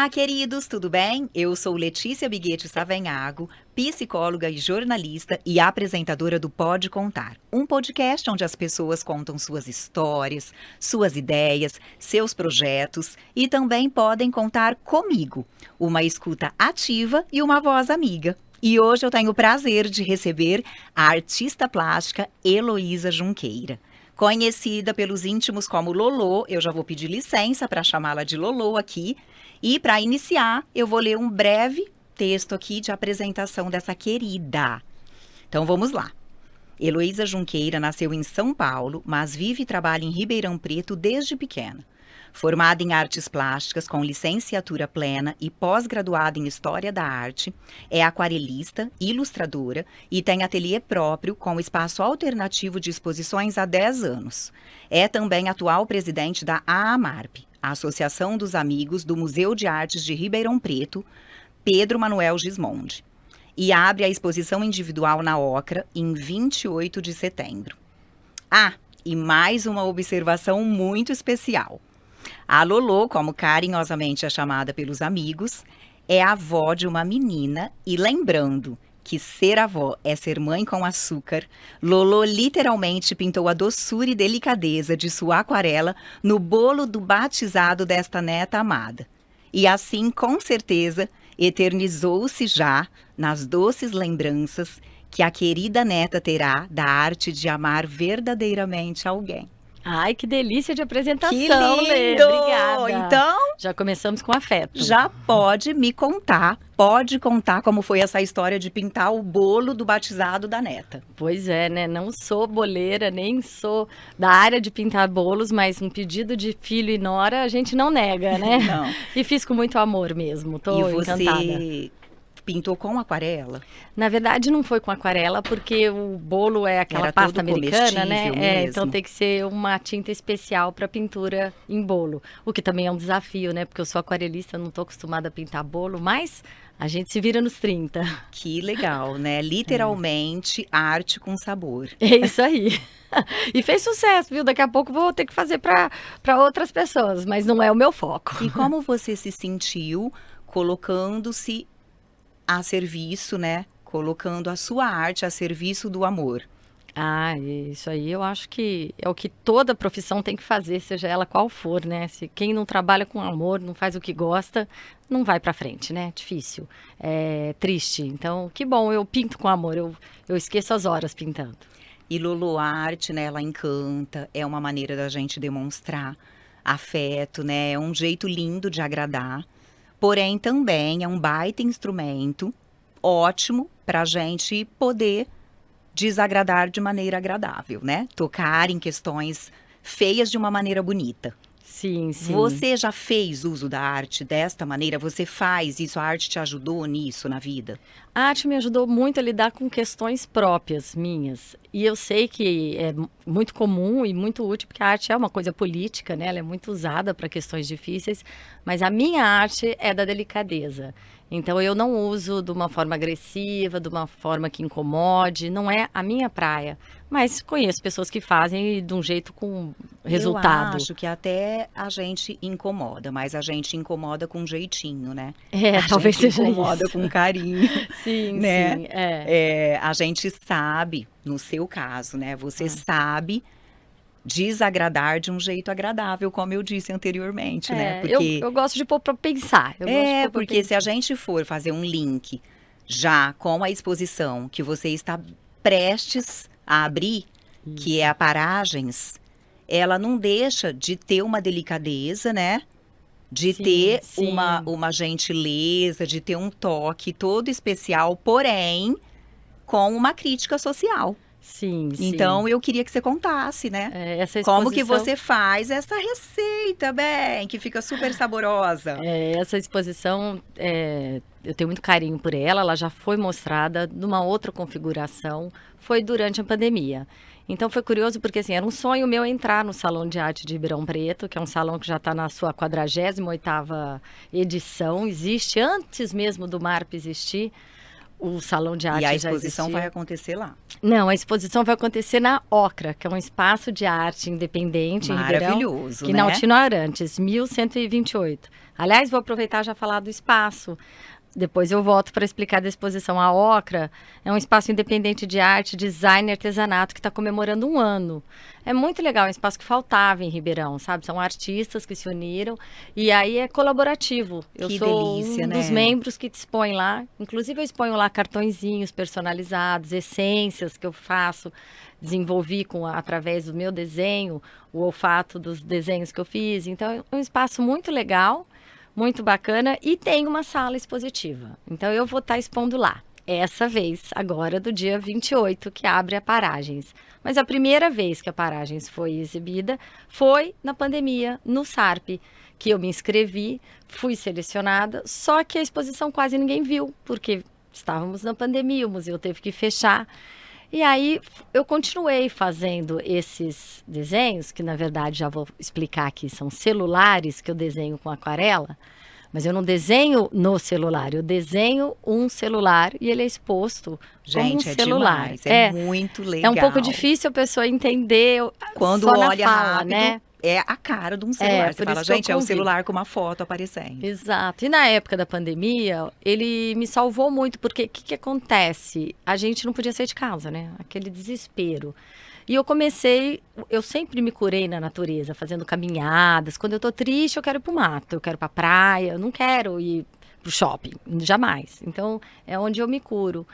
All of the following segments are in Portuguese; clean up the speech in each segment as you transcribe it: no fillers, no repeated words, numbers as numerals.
Olá, queridos, tudo bem? Eu sou Letícia Biguete Savenhago, psicóloga e jornalista e apresentadora do Pode Contar, um podcast onde as pessoas contam suas histórias, suas ideias, seus projetos e também podem contar comigo, uma escuta ativa e uma voz amiga. E hoje eu tenho o prazer de receber a artista plástica Heloísa Junqueira. Conhecida pelos íntimos como Lolô, eu já vou pedir licença para chamá-la de Lolô aqui. E para iniciar, eu vou ler um breve texto aqui de apresentação dessa querida. Então vamos lá. Heloísa Junqueira nasceu em São Paulo, mas vive e trabalha em Ribeirão Preto desde pequena. Formada em artes plásticas com licenciatura plena e pós-graduada em História da Arte, é aquarelista, ilustradora e tem ateliê próprio com espaço alternativo de exposições há 10 anos. É também atual presidente da AAMARP, a Associação dos Amigos do Museu de Artes de Ribeirão Preto, Pedro Manuel Gismondi, e abre a exposição individual na Ocra em 28 de setembro. Ah, e mais uma observação muito especial. A Lolô, como carinhosamente é chamada pelos amigos, é a avó de uma menina e lembrando que ser avó é ser mãe com açúcar, Lolô literalmente pintou a doçura e delicadeza de sua aquarela no bolo do batizado desta neta amada. E assim, com certeza, eternizou-se já nas doces lembranças que a querida neta terá da arte de amar verdadeiramente alguém. Ai, que delícia de apresentação, Que Lê. lindo! Obrigada. Então, Já começamos com afeto. já pode contar como foi essa história de pintar o bolo do batizado da neta. Pois é, né? Não sou boleira, nem sou da área de pintar bolos, mas um pedido de filho e nora a gente não nega, né? Não. E fiz com muito amor mesmo, tô E você encantada. pintou com aquarela? Na verdade, não foi com aquarela, porque o bolo é aquela Era pasta todo americana, né? comestível Então mesmo. tem que ser uma tinta especial para pintura em bolo. O que também é um desafio, né? Porque eu sou aquarelista, não estou acostumada a pintar bolo, mas a gente se vira nos 30. Que legal, né? Literalmente arte com sabor. É isso aí. E fez sucesso, viu? Daqui a pouco vou ter que fazer para outras pessoas, mas não é o meu foco. E como você se sentiu colocando-se a serviço, né? Colocando a sua arte a serviço do amor. Ah, isso aí eu acho que é o que toda profissão tem que fazer, seja ela qual for, né? Se quem não trabalha com amor, não faz o que gosta, não vai pra frente, né? Difícil, é triste. Então, que bom, eu pinto com amor, eu esqueço as horas pintando. E Lolo, a arte, né, ela encanta, é uma maneira da gente demonstrar afeto, né? É um jeito lindo de agradar. Porém, também é um baita instrumento ótimo para a gente poder desagradar de maneira agradável, né? Tocar em questões feias de uma maneira bonita. Sim, sim. Você já fez uso da arte desta maneira? Você faz isso? A arte te ajudou nisso na vida? A arte me ajudou muito a lidar com questões próprias minhas. E eu sei que é muito comum e muito útil, porque a arte é uma coisa política, né? Ela é muito usada para questões difíceis, mas a minha arte é da delicadeza. Então eu não uso de uma forma agressiva, de uma forma que incomode, não é a minha praia. Mas conheço pessoas que fazem de um jeito com resultado. Eu acho que até a gente incomoda, mas a gente incomoda com jeitinho, né? É, A talvez gente seja incomoda isso. com carinho. Sim, Né? sim, é. A gente sabe, no seu caso, né? Você sabe desagradar de um jeito agradável, como eu disse anteriormente, né? Eu gosto de pôr para pensar. Eu gosto de pôr pra Porque se a pensar. gente for fazer um link já com a exposição que você está prestes a abrir, que é a Paragens, ela não deixa de ter uma delicadeza, né? De Sim, ter sim. uma gentileza, de ter um toque todo especial, porém com uma crítica social. Sim, sim. Então, eu queria que você contasse, né? Essa Como que exposição, você faz essa receita, bem, que fica super saborosa. essa exposição, eu tenho muito carinho por ela. Ela já foi mostrada numa outra configuração, foi durante a pandemia. Então foi curioso porque assim, era um sonho meu entrar no Salão de Arte de Ribeirão Preto, que é um salão que já está na sua 48ª edição, existe antes mesmo do MARP existir. o Salão de Arte E a já exposição existia. vai acontecer lá. Não, a exposição vai acontecer na Ocra, que é um espaço de arte independente em Ribeirão, Maravilhoso, que na né? Altino Arantes, 1128. Aliás, vou aproveitar já falar do espaço. Depois eu volto para explicar da exposição. A Ocra é um espaço independente de arte, design e artesanato que está comemorando 1 ano. É muito legal, é um espaço que faltava em Ribeirão, sabe? São artistas que se uniram e aí é colaborativo. Eu Que sou delícia, um dos né? membros que dispõe lá. Inclusive eu exponho lá cartõezinhos personalizados, essências que eu faço, desenvolvi através do meu desenho, o olfato dos desenhos que eu fiz. Então é um espaço muito legal, muito bacana e tem uma sala expositiva. Então eu vou estar expondo lá. Essa vez, agora do dia 28, que abre a Paragens. Mas a primeira vez que a Paragens foi exibida foi na pandemia, no SARP, que eu me inscrevi, fui selecionada, só que a exposição quase ninguém viu, porque estávamos na pandemia, o museu teve que fechar. E aí eu continuei fazendo esses desenhos, que na verdade já vou explicar aqui, são celulares que eu desenho com aquarela, mas eu não desenho no celular, eu desenho um celular e ele é exposto como um Gente, é celular. demais, é muito legal. É um pouco difícil a pessoa entender Quando só na olha fala, rápido, né? é a cara de um celular. Você por fala, isso que eu gente, é o convido. celular com uma foto aparecendo. Exato. E na época da pandemia, ele me salvou muito, porque o que acontece? A gente não podia sair de casa, né? Aquele desespero. E eu sempre me curei na natureza, fazendo caminhadas. Quando eu tô triste, eu quero ir pro mato, eu quero ir pra praia, eu não quero ir pro shopping, jamais. Então, é onde eu me curo.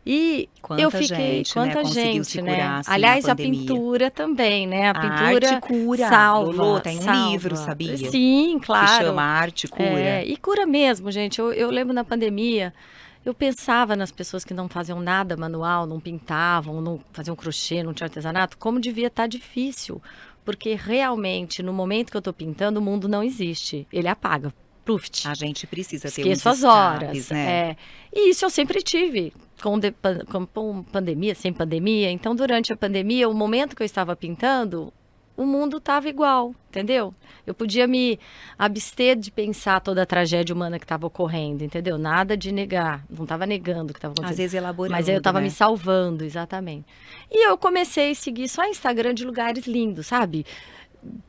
E Quanta eu fiquei, gente, né, quanta conseguiu se gente, curar, né? assim, Aliás, na a pandemia. pintura também, né? A A pintura arte cura. salva, Lolo, tem um salva. livro, sabia? Sim, Que claro. chama Arte Cura. E cura mesmo, gente. Eu lembro na pandemia, eu pensava nas pessoas que não faziam nada manual, não pintavam, não faziam crochê, não tinham artesanato, como devia estar difícil. Porque realmente, no momento que eu estou pintando, o mundo não existe. Ele apaga. Pluft. A gente precisa ter Esqueço uns as horas. escapes, né? E isso eu sempre tive, com pandemia, sem pandemia. Então, durante a pandemia, o momento que eu estava pintando, o mundo estava igual, entendeu? Eu podia me abster de pensar toda a tragédia humana que estava ocorrendo, entendeu? Nada de negar, não estava negando o que estava acontecendo. Às vezes elaborando, Mas aí eu estava né? me salvando, exatamente. E eu comecei a seguir só Instagram de lugares lindos, sabe?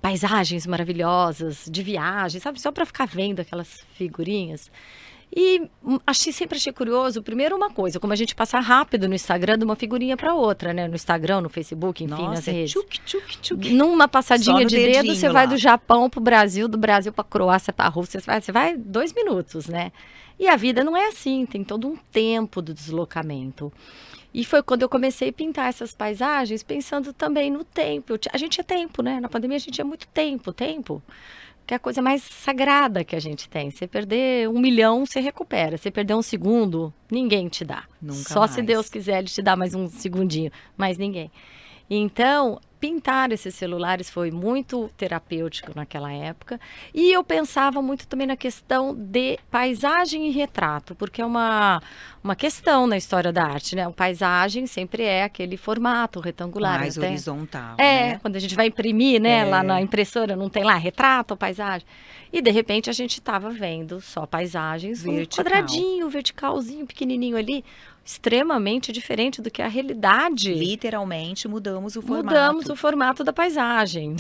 Paisagens maravilhosas, de viagem, sabe? Só para ficar vendo aquelas figurinhas. E sempre achei curioso, primeiro uma coisa, como a gente passa rápido no Instagram de uma figurinha para outra, né? No Instagram, no Facebook, enfim, nas Nossa, redes. tchuc, tchuc, tchuc. Numa Só passadinha no de dedo, dedinho você vai lá. do Japão pro Brasil, do Brasil pra Croácia, pra Rússia, você vai 2 minutos, né? E a vida não é assim, tem todo um tempo do deslocamento. E foi quando eu comecei a pintar essas paisagens, pensando também no tempo. A gente tinha tempo, né? Na pandemia a gente tinha muito tempo, que é a coisa mais sagrada que a gente tem. Você perder 1 milhão, você recupera. Você perder 1 segundo, ninguém te dá. Nunca Só se mais. Deus quiser, ele te dá mais 1 segundinho, mas ninguém. Então, pintar esses celulares foi muito terapêutico naquela época. E eu pensava muito também na questão de paisagem e retrato, porque é uma questão na história da arte, né? O paisagem sempre é aquele formato retangular. Mais até. horizontal, É, né? quando a gente vai imprimir, né, lá na impressora, não tem lá retrato ou paisagem. E de repente a gente estava vendo só paisagens, um Vertical. quadradinho, verticalzinho, pequenininho ali, extremamente diferente do que a realidade. Literalmente mudamos o formato. Mudamos o formato da paisagem,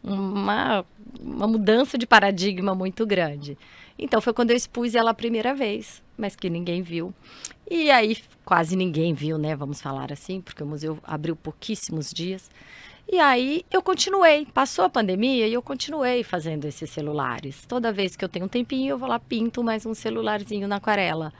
uma mudança de paradigma muito grande. Então foi quando eu expus ela a primeira vez, mas que ninguém viu. E aí quase ninguém viu, né? Vamos falar assim, porque o museu abriu pouquíssimos dias. E aí eu continuei, passou a pandemia e eu continuei fazendo esses celulares. Toda vez que eu tenho um tempinho, eu vou lá, pinto mais um celularzinho na aquarela.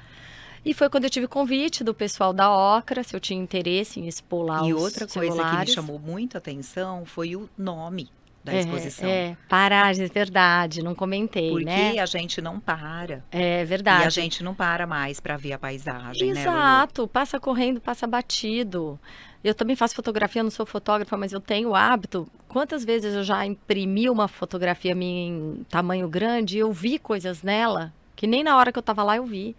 E foi quando eu tive convite do pessoal da Ocra, se eu tinha interesse em expor lá E os outra coisa que me celulares. chamou muita atenção foi o nome da exposição. Paragens, verdade, não comentei, Porque né? a gente não para. É E verdade. a gente não para mais para ver a paisagem, né, Lulu? Exato, passa correndo, passa batido. Eu também faço fotografia, não sou fotógrafa, mas eu tenho o hábito. Quantas vezes eu já imprimi uma fotografia minha em tamanho grande e eu vi coisas nela que nem na hora que eu estava lá eu vi.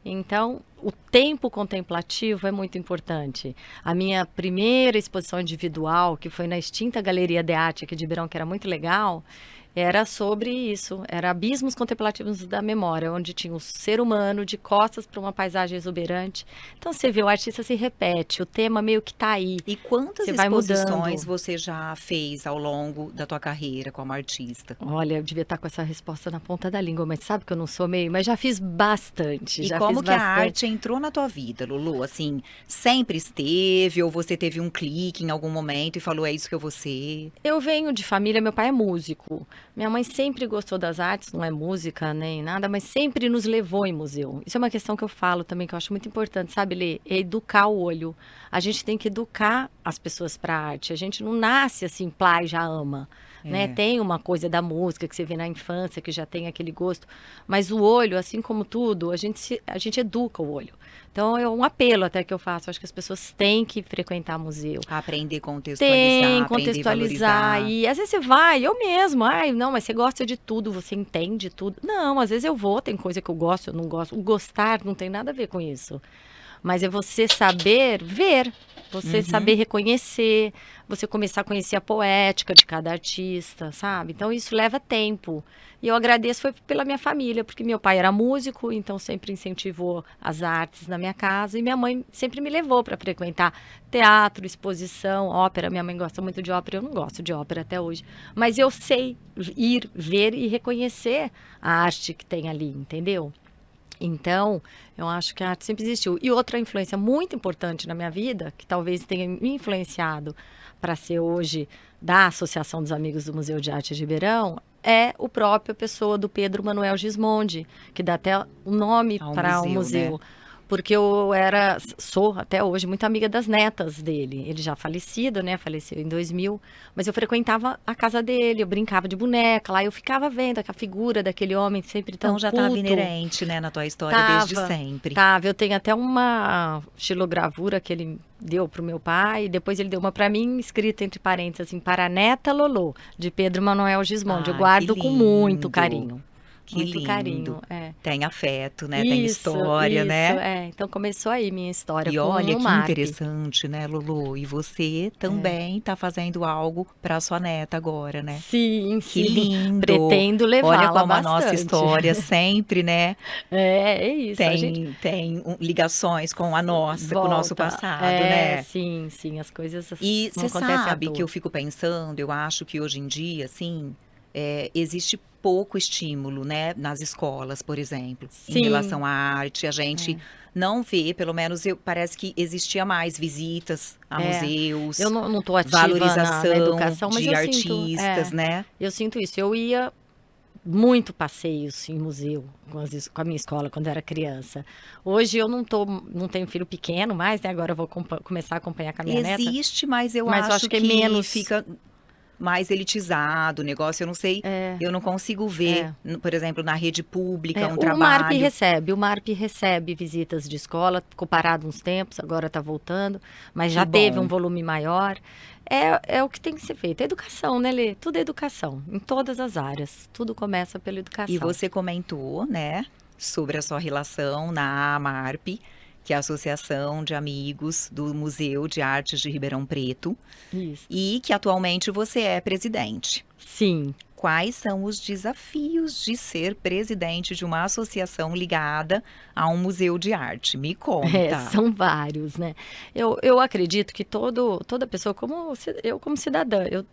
Então, o tempo contemplativo é muito importante. A minha primeira exposição individual, que foi na extinta Galeria de Arte aqui de Ribeirão, que era muito legal, era sobre isso, era abismos contemplativos da memória, onde tinha o ser humano de costas para uma paisagem exuberante. Então você vê, o artista se repete, o tema meio que tá aí, E quantas você vai exposições mudando. você já fez ao longo da tua carreira como artista? Olha, eu devia estar com essa resposta na ponta da língua, mas sabe que eu não sou meio, mas já fiz bastante, E já fiz como que a bastante. arte entrou na tua vida, Lulu? Assim, sempre esteve ou você teve um clique em algum momento e falou: "É isso que eu vou ser"? Eu venho de família, meu pai é músico. Minha mãe sempre gostou das artes, não é música nem nada, mas sempre nos levou em museu. Isso é uma questão que eu falo também, que eu acho muito importante, sabe, Lê? É educar o olho. A gente tem que educar as pessoas para a arte. A gente não nasce assim, plá e já ama. Né? É. Tem uma coisa da música que você vê na infância, que já tem aquele gosto. Mas o olho, assim como tudo, a gente educa o olho. Então é um apelo até que eu faço. Acho que as pessoas têm que frequentar museu. Aprender a Tem, contextualizar, aprender a contextualizar. valorizar. E às vezes você vai, eu mesmo, ai, não, mas você gosta de tudo, você entende tudo. Não, às vezes eu vou, tem coisa que eu gosto, eu não gosto. O gostar não tem nada a ver com isso. Mas é você saber ver, você Uhum. saber reconhecer, você começar a conhecer a poética de cada artista, sabe? Então isso leva tempo. E eu agradeço foi pela minha família, porque meu pai era músico, então sempre incentivou as artes na minha casa e minha mãe sempre me levou para frequentar teatro, exposição, ópera. Minha mãe gosta muito de ópera, eu não gosto de ópera até hoje, mas eu sei ir ver e reconhecer a arte que tem ali, entendeu? Então, eu acho que a arte sempre existiu. E outra influência muito importante na minha vida, que talvez tenha me influenciado para ser hoje da Associação dos Amigos do Museu de Arte de Ribeirão, é o próprio pessoa do Pedro Manuel Gismondi, que dá até o nome Ao para o museu, né? museu. Porque eu era, sou até hoje muito amiga das netas dele. Ele já falecido, né? Faleceu em 2000. Mas eu frequentava a casa dele, eu brincava de boneca lá, eu ficava vendo a figura daquele homem sempre tão Então já estava culto. inerente, né, na tua história desde Tava, sempre. tava. Eu tenho até uma xilogravura que ele deu pro meu pai, e depois ele deu uma para mim, escrita entre parênteses, assim, para a neta Lolô, de Pedro Manuel Gismondi. Eu Ai, que guardo com muito lindo. carinho. Que Muito lindo. carinho, é. Tem afeto, né? Tem Isso, história, isso, né? é. Então começou aí minha história E com olha o que MARP. interessante, né, Lulu? E você É. também está fazendo algo para sua neta agora, né? Sim, Que sim. lindo! Pretendo Olha levá-la como a nossa bastante. história sempre, né, É isso. A gente tem ligações com a nossa, com o nosso volta. passado, É, né? sim, sim. As coisas E não você acontecem à sabe que eu toa. fico pensando, eu acho que hoje em dia, assim, existe pouco estímulo, né, nas escolas, por exemplo, em Sim. relação à arte. A gente É. não vê, pelo menos parece que existia mais visitas a É, eu museus, não estou ativa na valorização educação, mas de eu sinto, artistas, né? eu sinto isso. Eu ia muito passeios em museu com a minha escola quando eu era criança. Hoje eu não tenho filho pequeno mais, né? Agora eu vou começar a acompanhar com a minha neta, Existe, mas eu mas eu acho acho que é que menos. fica mais elitizado o negócio. Eu não sei, É, eu não consigo ver, é. por exemplo, na rede pública, um O trabalho. MARP recebe visitas de escola, ficou parado uns tempos, agora está voltando, mas Que já teve um bom. volume maior. É o que tem que ser feito. É educação, né, Lê? Tudo é educação, em todas as áreas. Tudo começa pela E educação. você comentou, né, sobre a sua relação na AMARP, que é a Associação de Amigos do Museu de Artes de Ribeirão Preto, Isso. e que atualmente você é presidente. Sim. Quais são os desafios de ser presidente de uma associação ligada a um museu de arte? Me conta. São vários, né? Eu acredito que toda pessoa, eu como cidadã, eu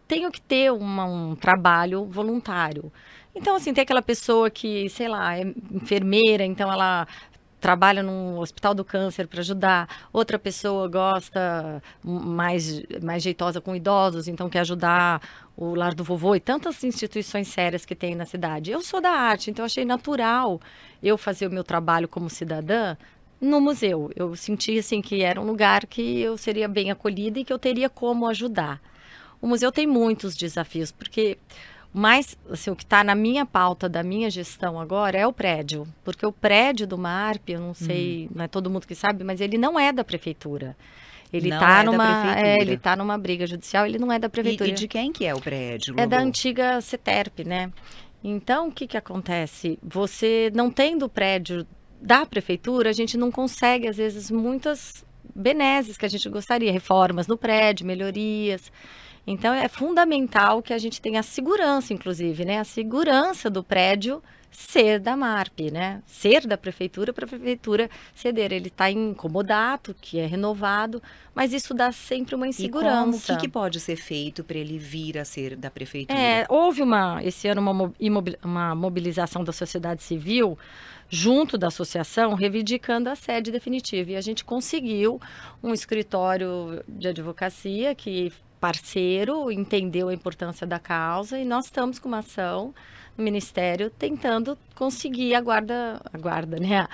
tenho que ter um trabalho voluntário. Então, assim, tem aquela pessoa que, sei lá, é enfermeira, então ela trabalha no Hospital do Câncer para ajudar. Outra pessoa gosta mais jeitosa com idosos, então quer ajudar o Lar do Vovô e tantas instituições sérias que tem na cidade. Eu sou da arte, então eu achei natural eu fazer o meu trabalho como cidadã no museu. Eu senti assim que era um lugar que eu seria bem acolhida e que eu teria como ajudar. O museu tem muitos desafios, porque assim, o que está na minha pauta da minha gestão agora é o prédio. Porque o prédio do MARP, eu não Hum, sei, não é todo mundo que sabe, mas ele não é da prefeitura. não é da Ele prefeitura. tá numa briga judicial, ele não é da E prefeitura. de quem que é o prédio, É da Lulu? antiga CETERP, né? Então, o que que acontece? Você não tendo o prédio da prefeitura, a gente não consegue, às vezes, muitas benesses que a gente gostaria, reformas no prédio, melhorias. Então, é fundamental que a gente tenha a segurança, inclusive, né? A segurança do prédio ser da MARP, né? Ser da prefeitura para a prefeitura ceder. Ele está em comodato, que é renovado, mas isso dá sempre uma E insegurança. como, o que pode ser feito para ele vir a ser da prefeitura? Houve esse ano uma mobilização da sociedade civil junto da associação, reivindicando a sede definitiva. E a gente conseguiu um escritório de advocacia que parceiro, entendeu a importância da causa, e nós estamos com uma ação no Ministério tentando conseguir a guarda, né,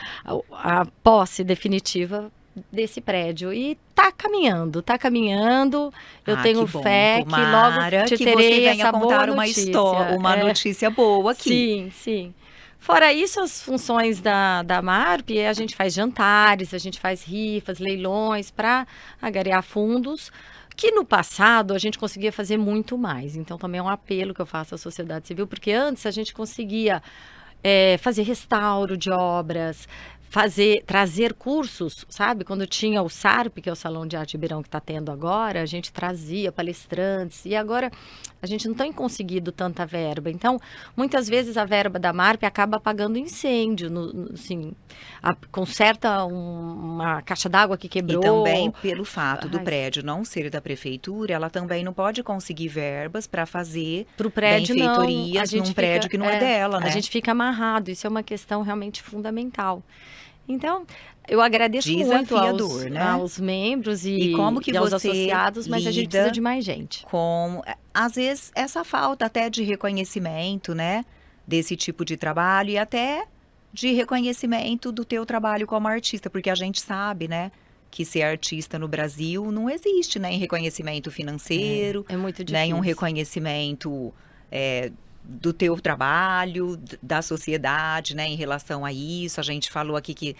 a posse definitiva desse prédio. E tá caminhando. Eu tenho que bom. fé que Tomara logo te que terei você venha essa contar boa uma notícia. história, uma notícia boa aqui. Sim, sim. Fora isso, as funções da MARP, a gente faz jantares, a gente faz rifas, leilões para angariar fundos, que no passado a gente conseguia fazer muito mais. Então também é um apelo que eu faço à sociedade civil, porque antes a gente conseguia fazer restauro de obras, trazer cursos, sabe? Quando tinha o SARP, que é o Salão de Arte Ribeirão que está tendo agora, a gente trazia palestrantes, e agora a gente não tem conseguido tanta verba. Então, muitas vezes a verba da MARP acaba apagando incêndio, assim, conserta uma caixa d'água que quebrou. E também, pelo fato do prédio não ser da prefeitura, ela também não pode conseguir verbas para fazer benfeitorias num prédio que não é dela, né? A gente fica amarrado, isso é uma questão realmente fundamental. Então, eu agradeço muito aos membros e como que aos você associados, mas a gente precisa de mais gente. Com, às vezes, essa falta até de reconhecimento, né, desse tipo de trabalho e até de reconhecimento do teu trabalho como artista, porque a gente sabe, né, que ser artista no Brasil não existe, né, em reconhecimento financeiro, é muito difícil. Nem um reconhecimento do teu trabalho, da sociedade, né, em relação a isso. A gente falou aqui que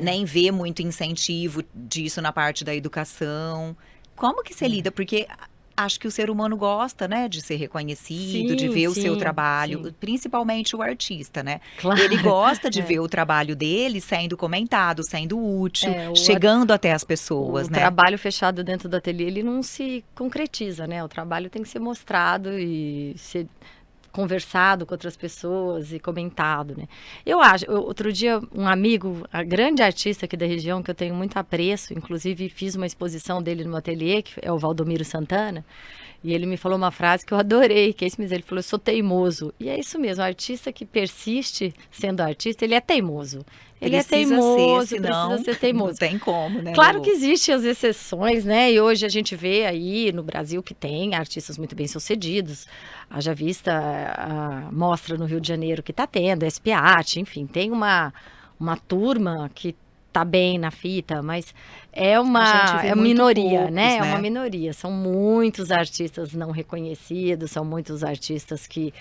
nem vê muito incentivo disso na parte da educação. Como que você lida? Porque acho que o ser humano gosta, né, de ser reconhecido, de ver o seu trabalho, principalmente o artista, né? Claro. Ele gosta de ver o trabalho dele sendo comentado, sendo útil, chegando até as pessoas, né? O trabalho fechado dentro do ateliê, ele não se concretiza, né? O trabalho tem que ser mostrado e ser conversado com outras pessoas e comentado, né? Eu acho, outro dia um amigo, a grande artista aqui da região, que eu tenho muito apreço, inclusive fiz uma exposição dele no meu ateliê, que é o Valdomiro Santana, e ele me falou uma frase que eu adorei, que é isso mesmo, ele falou: eu sou teimoso. E é isso mesmo, o artista que persiste sendo artista, ele é teimoso. Ele é teimoso, precisa ser teimoso. Não tem como, né? Claro que existem as exceções, né? E hoje a gente vê aí no Brasil que tem artistas muito bem-sucedidos. Haja vista a mostra no Rio de Janeiro que está tendo, SP Art, enfim, tem uma turma que tá bem na fita, mas é uma minoria, poucos, né? É uma minoria. São muitos artistas não reconhecidos, são muitos artistas que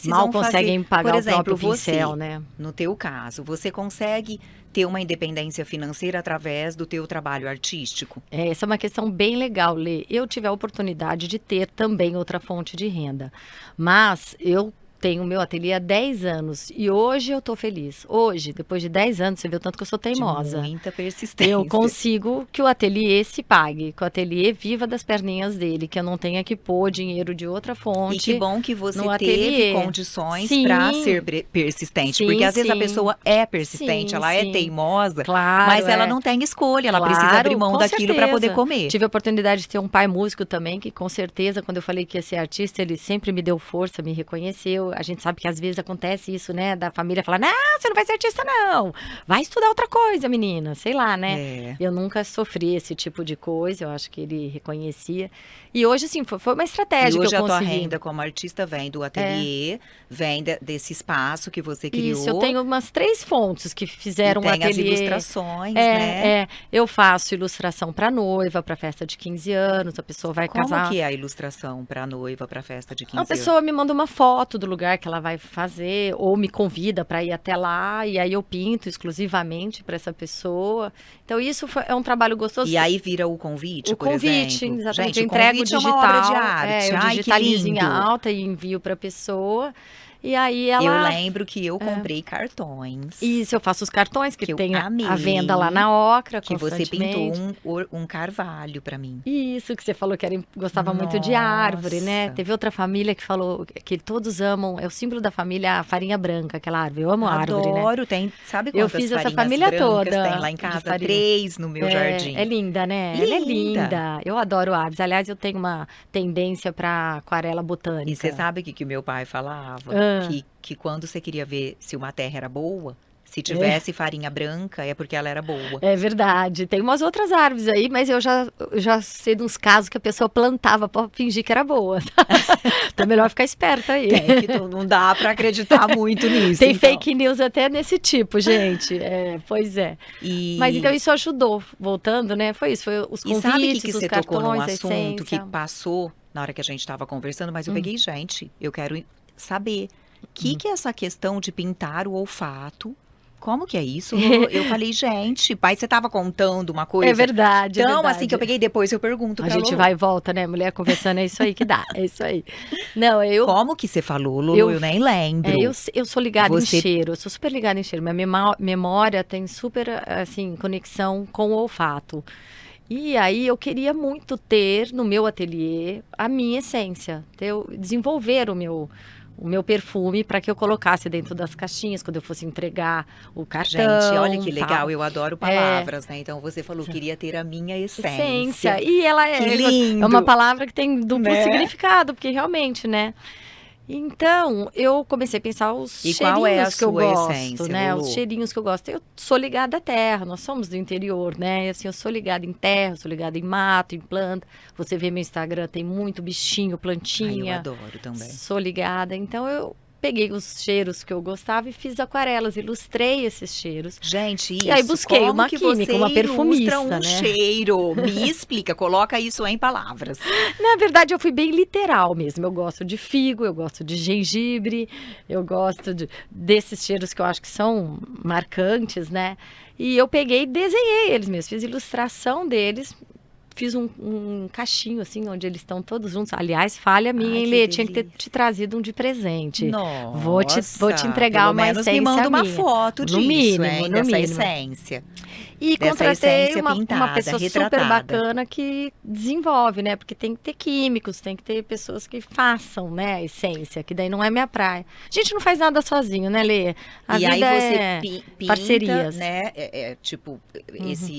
mal conseguem pagar o próprio pincel, né? No teu caso, você consegue ter uma independência financeira através do teu trabalho artístico? Essa é uma questão bem legal, Lê. Eu tive a oportunidade de ter também outra fonte de renda, mas eu tenho o meu ateliê há 10 anos e hoje eu tô feliz. Hoje, depois de 10 anos, você vê o tanto que eu sou teimosa. De muita persistência. Eu consigo que o ateliê se pague, que o ateliê viva das perninhas dele, que eu não tenha que pôr dinheiro de outra fonte. E que bom que você teve ateliê. Condições para ser persistente. Porque às vezes a pessoa é persistente, ela é teimosa, mas ela não tem escolha, ela precisa abrir mão daquilo para poder comer. Tive a oportunidade de ter um pai músico também, que com certeza, quando eu falei que ia ser artista, ele sempre me deu força, me reconheceu. A gente sabe que às vezes acontece isso, né? Da família falar: não, você não vai ser artista, não. Vai estudar outra coisa, menina. Sei lá, né? Eu nunca sofri esse tipo de coisa. Eu acho que ele reconhecia. E hoje, assim, foi uma estratégia que eu consegui. E hoje a tua renda como artista vem do ateliê, vem desse espaço que você criou. Isso, eu tenho umas 3 fontes que fizeram um ateliê. Tem as ilustrações, né? Eu faço ilustração para noiva, para festa de 15 anos. A pessoa vai casar. Como que é a ilustração para noiva, para festa de 15 anos? A pessoa me manda uma foto do lugar que ela vai fazer, ou me convida para ir até lá, e aí eu pinto exclusivamente para essa pessoa. Então isso é um trabalho gostoso. E aí vira o convite, por exemplo? Exatamente. Gente, eu entrego digital, é uma obra de arte. Eu digitalizo em alta e envio para a pessoa. E aí Eu ela... lembro que eu comprei cartões. Isso, eu faço os cartões, que Que eu tem amei, a venda lá na Ocra, que você pintou constantemente. um carvalho pra mim. Isso, que você falou que gostava muito de árvore, né? Nossa. Teve outra família que falou que todos amam, é o símbolo da família, a farinha branca, aquela árvore. Eu amo árvore, né? Adoro, sabe Eu quantas fiz essa farinhas família brancas toda tem lá em de casa? farinha. 3 no meu É jardim. linda, né? Ela é Linda! linda. Eu adoro árvores. Aliás, eu tenho uma tendência para aquarela E você botânica. sabe o que o meu pai falava? Ah, Que quando você queria ver se uma terra era boa, se é, tivesse farinha branca, é porque ela era boa. é verdade. Tem umas outras árvores aí, mas eu já sei de uns casos que a pessoa plantava para fingir que era boa. Então é melhor ficar esperta aí. Não dá pra acreditar muito nisso, Tem então. fake news até nesse tipo, gente. É, pois é. Mas então E, isso ajudou. Voltando, né? Foi isso. Foi os e sabe o convites, que os você tocou num cartões, a assunto que essência. passou na hora que a gente estava conversando, mas eu peguei, gente, eu quero saber que é essa questão de pintar o olfato? Como que é isso, Lulu? Eu falei, gente, pai, você estava contando uma É coisa verdade, é tão assim que eu verdade. peguei, depois eu pergunto A pra gente Lulu. vai e volta, né? Mulher conversando, é isso aí que dá. É isso aí. Não, Como que você falou, Lulu? eu, Eu nem é, lembro. eu sou ligada em Você cheiro, eu sou super ligada em cheiro. Minha memória tem super, assim, conexão com o olfato. E aí eu queria muito ter no meu ateliê a minha essência, desenvolver o meu perfume para que eu colocasse dentro das caixinhas quando eu fosse entregar o Gente, olha cartão, que legal, tal. eu adoro É, palavras, né? Então você falou, queria ter a minha essência. essência. E ela Que é uma lindo, palavra que tem duplo né? significado, porque realmente, né? Então, eu comecei a pensar os E qual é a cheirinhos que eu sua gosto, essência, né? Os Lulu? cheirinhos que eu gosto. Eu sou ligada à terra, nós somos do interior, né? E, assim, eu sou ligada em terra, sou ligada em mato, em planta. Você vê meu Instagram, tem muito bichinho, Ai, eu plantinha. adoro também. Sou ligada. Então, eu peguei os cheiros que eu gostava e fiz aquarelas, ilustrei esses cheiros. Gente, E aí isso, busquei como uma que química, você uma ilustra perfumista, um né? cheiro? Me explica, coloca isso em palavras. Na verdade, eu fui bem literal mesmo. Eu gosto de figo, eu gosto de gengibre, eu gosto desses cheiros que eu acho que são marcantes, né? E eu peguei e desenhei eles mesmos, fiz ilustração deles, fiz um caixinho assim, onde eles estão todos juntos. Aliás, falha minha, Ai, hein, que Lê? Tinha que ter delícia. te trazido um de presente. Vou te Nossa, entregar pelo uma menos me essência manda uma minha. foto No disso, mínimo, hein? no Dessa mínimo. essência. E Dessa contratei essência uma pintada, pessoa super retratada. bacana que desenvolve, né? Porque tem que ter químicos, tem que ter pessoas que façam, né, a essência, que daí não é minha praia. A gente não faz nada sozinho, né, Lê? A E aí vida você é pinta, parcerias. né? Tipo,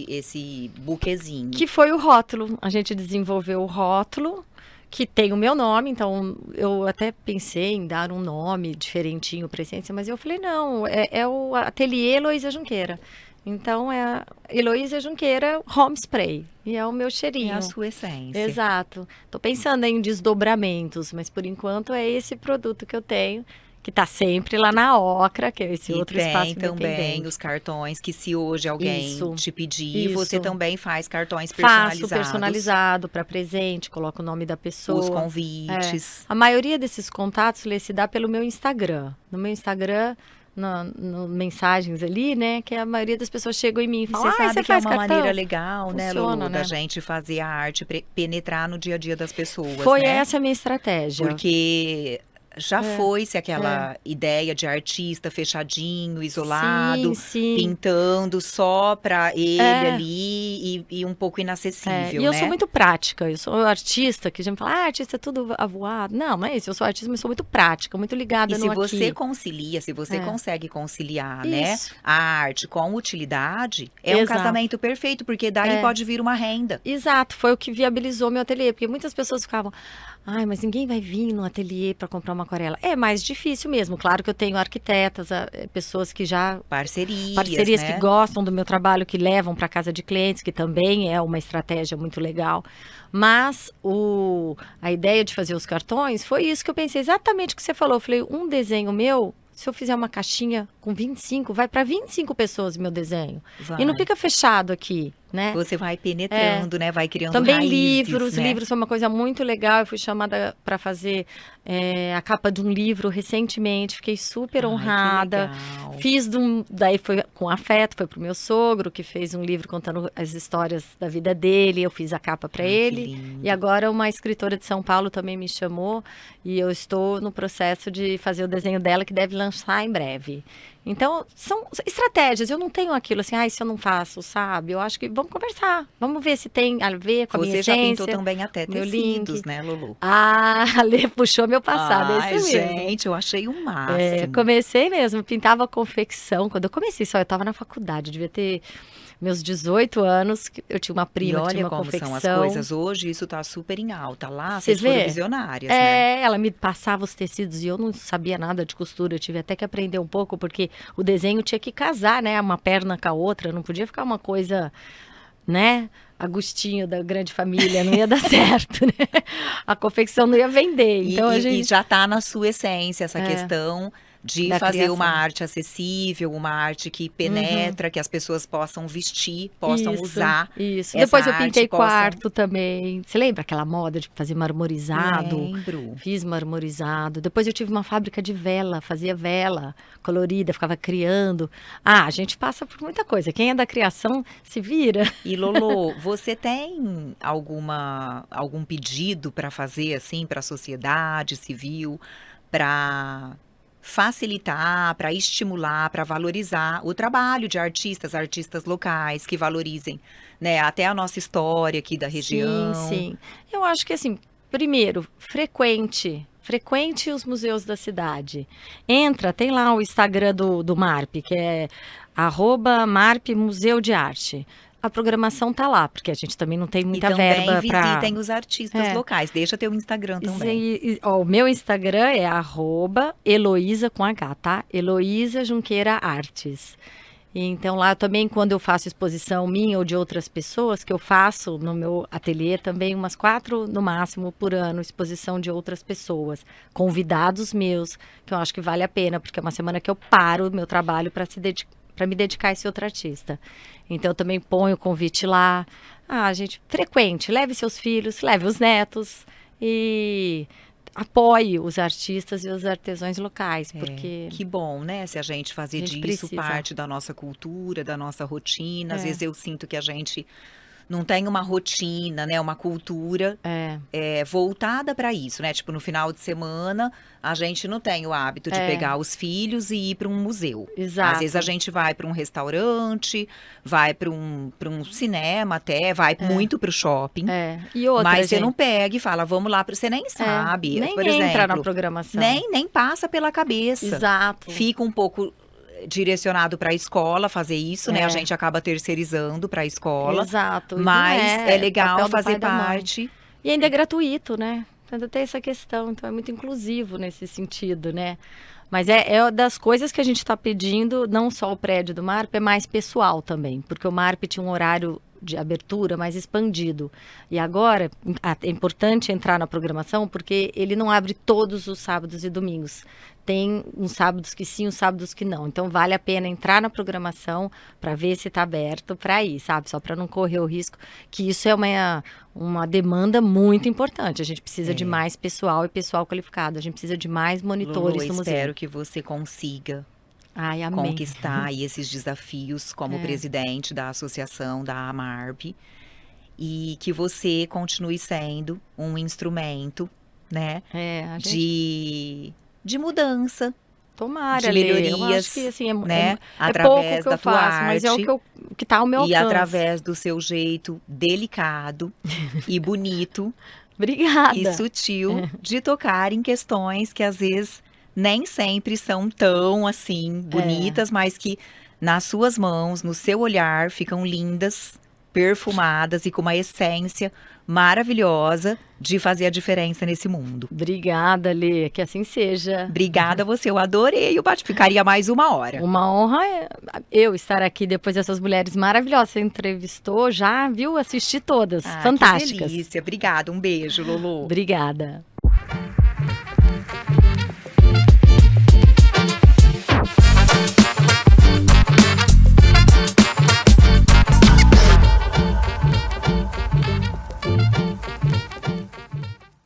esse buquezinho. Que foi o rótulo. A gente desenvolveu o rótulo, que tem o meu nome, então eu até pensei em dar um nome diferentinho para a essência, mas eu falei, não, é o Ateliê Heloísa Junqueira. Então é a Heloísa Junqueira Home Spray. E é o meu É a cheirinho. sua essência. Exato. Tô pensando em desdobramentos, mas por enquanto é esse produto que eu tenho, que tá sempre lá na Ocra, que é esse E outro tem espaço também independente. os cartões que se hoje alguém Isso, te pedir, você isso. também faz cartões Faço personalizados, personalizado para presente, coloco o nome da os pessoa. É. convites. A maioria desses contatos, Lê, se dá pelo meu Instagram. No meu Instagram, no mensagens ali, né? Que a maioria das pessoas chegam em mim e E falam, você sabe você que é faz uma cartão? maneira legal, né, Funciona, Lulu, da né? gente fazer a arte penetrar no dia a dia das pessoas, Foi né? essa a minha estratégia. Porque já É, foi-se é. aquela ideia de artista fechadinho, isolado, Sim, sim. pintando só para ele É. ali e um pouco E inacessível, eu sou né? muito prática, eu sou artista, que já me fala, artista é tudo avoado. Não, não é isso, eu sou artista, mas sou muito prática, muito E ligada se no você aqui. concilia, se você É. consegue conciliar, né, Isso, a arte com utilidade, é um exato. casamento perfeito, porque daí É. pode vir uma renda. Exato, foi o que viabilizou meu ateliê, porque muitas pessoas ficavam, ai, mas ninguém vai vir no ateliê para comprar uma aquarela. É mais difícil mesmo, claro que eu tenho arquitetas, pessoas que já Parcerias, parcerias que né? gostam do meu trabalho, que levam para casa de clientes, que também é uma estratégia muito legal. Mas a ideia de fazer os cartões foi isso que eu pensei, exatamente o que você falou. Eu falei, um desenho meu, se eu fizer uma caixinha com 25, vai para 25 pessoas meu desenho. E não Vai. fica fechado aqui. né? Você vai penetrando, né? Vai criando Também raízes, né? livros foi uma coisa muito legal. Eu fui chamada para fazer a capa de um livro recentemente, fiquei super Ai, que honrada. legal. Daí foi com afeto, foi pro meu sogro, que fez um livro contando as histórias da vida dele, eu fiz a capa para Ai, que ele. lindo. E agora uma escritora de São Paulo também me chamou e eu estou no processo de fazer o desenho dela, que deve lançar em breve. Então, são estratégias. Eu não tenho aquilo assim, se eu não faço, sabe? Eu acho que vamos conversar. Vamos ver se tem a ver com a minha Você já essência. pintou também até meu tecidos, link. né, Lulu? A Lê puxou meu passado, é Ai, isso mesmo. gente, eu achei o máximo. Comecei mesmo, pintava confecção. Quando eu comecei só, eu estava na faculdade, devia ter meus 18 anos. Eu tinha uma E prima que tinha olha uma como confecção. são as coisas hoje, isso tá super em alta. Lá, Vocês vocês foram vê? visionárias, né? Ela me passava os tecidos e eu não sabia nada de costura. Eu tive até que aprender um pouco, porque o desenho tinha que casar, né? Uma perna com a outra, não podia ficar uma coisa, né? Agostinho da grande família, não ia dar certo, né? A confecção não ia vender. Então E já tá na sua essência essa questão de Da fazer uma criação. arte acessível, uma arte que penetra, que as pessoas possam vestir, possam usar. Isso. essa Depois eu arte, pintei possam... quarto também. Você lembra aquela moda de fazer marmorizado? Lembro. Fiz marmorizado. Depois eu tive uma fábrica de vela, fazia vela colorida, ficava criando. A gente passa por muita coisa. Quem é da criação se vira. E Lolo, você tem algum pedido para fazer assim para a sociedade civil, para facilitar, para estimular, para valorizar o trabalho de artistas locais que valorizem, né, até a nossa história aqui da região? Sim. Eu acho que assim, primeiro, frequente os museus da cidade. Tem lá o Instagram do MARP, que é @MARP Museu de Arte. A programação tá lá, porque a gente também não tem E muita também verba para... visitem os artistas locais. Deixa teu Instagram também. O meu Instagram é @Heloísa com H, tá? Heloísa Junqueira Artes. Então lá também, quando eu faço exposição minha ou de outras pessoas, que eu faço no meu ateliê também umas 4 no máximo por ano, exposição de outras pessoas, convidados meus, que eu acho que vale a pena, porque é uma semana que eu paro o meu trabalho para me dedicar a esse outro artista. Então eu também ponho o convite lá. Gente, frequente, leve seus filhos, leve os netos e apoie os artistas e os artesãos locais, porque Que bom, né? Se a gente fazer disso precisa. parte da nossa cultura, da nossa rotina. Às vezes eu sinto que a gente não tem uma rotina, né? Uma cultura voltada para isso, né? Tipo, no final de semana, a gente não tem o hábito de pegar os filhos e ir para um museu. Exato. Às vezes a gente vai para um restaurante, vai para um cinema até, vai muito para o shopping. E outra, Mas você gente, não pega e fala, vamos lá, você nem sabe. nem Por entra na exemplo, programação. nem passa pela cabeça. Exato. Fica um pouco direcionado para a escola fazer isso, né? A gente acaba terceirizando para a escola. Exato. E Mas não é legal papel do pai fazer e da mãe. parte. E ainda é gratuito, né? Então tem essa questão, então é muito inclusivo nesse sentido, né? Mas é das coisas que a gente está pedindo, não só o prédio do MARP, é mais pessoal também, porque o MARP tinha um horário de abertura mais expandido. E agora é importante entrar na programação porque ele não abre todos os sábados e domingos. Tem uns sábados que sim, uns sábados que não. Então vale a pena entrar na programação para ver se está aberto para ir, sabe? Só para não correr o risco, que isso é uma demanda muito importante. A gente precisa de mais pessoal e pessoal qualificado. A gente precisa de mais monitores Lulu, no museu. espero que você consiga Ai, amém. conquistar aí esses desafios como presidente da associação da AMARP e que você continue sendo um instrumento, né, de mudança, Tomara, de Lê. melhorias, Eu acho que assim, né, é pouco através que eu da tua faço, mas é o arte que está ao meu e alcance. através do seu jeito delicado e bonito Obrigada. e sutil de tocar em questões que às vezes nem sempre são tão assim bonitas, mas que nas suas mãos, no seu olhar, ficam lindas, perfumadas e com uma essência maravilhosa de fazer a diferença nesse mundo. Obrigada, Lê, que assim seja. Obrigada a você, eu adorei o bate, ficaria mais 1 hora. Uma honra eu estar aqui depois dessas mulheres maravilhosas. Você entrevistou, já viu? Assisti todas, fantásticas. Que delícia, obrigada, um beijo, Lulu. Obrigada.